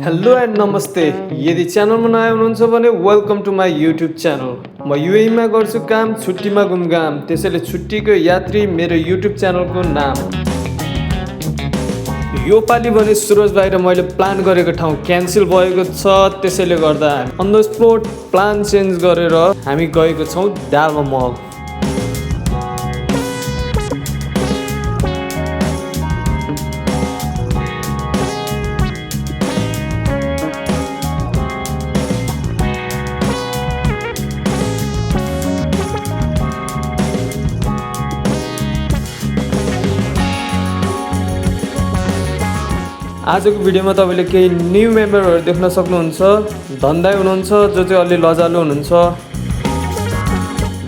Hello and नमस्ते। यदि च्यानलमा नयाँ हुनुहुन्छ भने welcome to my YouTube channel. म युएईमा गर्छु काम, छुट्टीमा घुमघाम, त्यसैले छुट्टीको यात्री मेरो युट्युब च्यानलको नाम। यो पालि भने सुरज भाइ र मैले प्लान गरेको ठाउँ क्यान्सल भएको छ, त्यसैले गर्दा on the spot plan change गरेर हामी गएको छौँ डाल्मा मल। आजको भिडियोमा तपाईँले केही न्यू मेम्बरहरू देख्न सक्नुहुन्छ। धन्दाई हुनुहुन्छ जो चाहिँ अलि लजालु हुनुहुन्छ,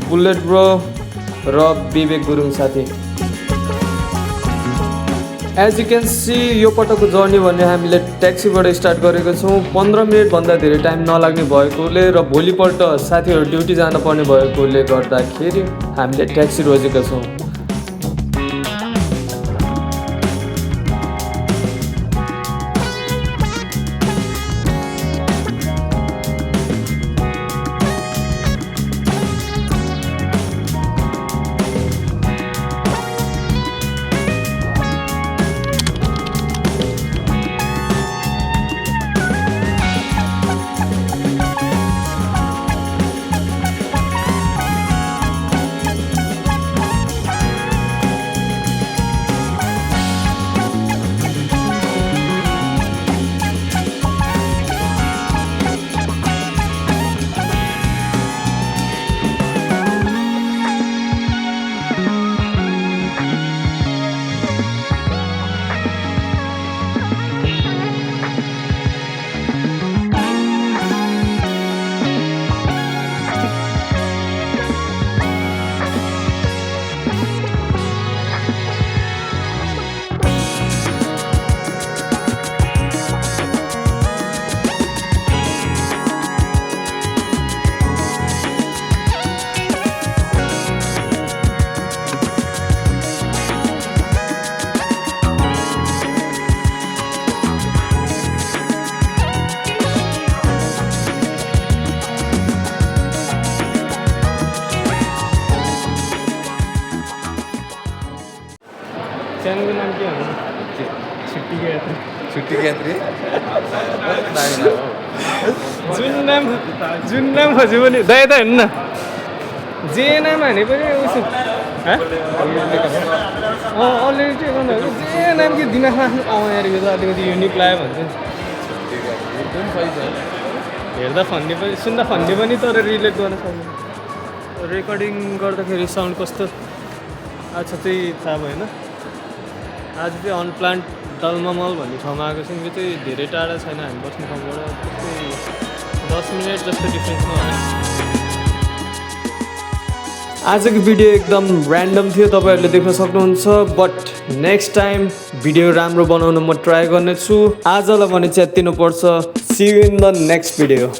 बुलेट ब्रो र विवेक गुरुङ साथी। एज यु क्यान सी यो पटकको जर्नी भने हामीले ट्याक्सीबाट स्टार्ट गरेको छौँ। 15 मिनटभन्दा धेरै टाइम नलाग्ने भएकोले र भोलिपल्ट साथीहरू ड्युटी जानुपर्ने भएकोले गर्दाखेरि हामीले ट्याक्सी रोजेका छौँ। च्यानलको नाम के हो? छुट्टीको यात्री। जुन नाम खोज्यो भने दाइ त हेर्नु न, जे नाम हाने पनि उसो अलरेडी जे नाम कि दिमागमा आउँदाखेरि त अलिकति युनिक लाग्यो भन्छ। हेर्दा फन्ने पनि, सुन्दा फन्ने पनि, तर रिलेट गर्न सक्दैन। रेकर्डिङ गर्दाखेरि साउन्ड कस्तो आछ चाहिँ थाहा भएन। आज चाहिँ अनप्लान्ट डाल्मा मल भन्ने ठाउँमा आएको छौँ। यो चाहिँ धेरै टाढा छैन हामी बस्ने ठाउँबाट, त्यस्तै 10 मिनट जस्तो डिफ्रेन्समा होला। आजको भिडियो एकदम ऱ्यान्डम थियो, तपाईँहरूले देख्न सक्नुहुन्छ। बट नेक्स्ट टाइम भिडियो राम्रो बनाउन म ट्राई गर्नेछु। आजलाई भने च्यात्तिनुपर्छ। See you in the next video.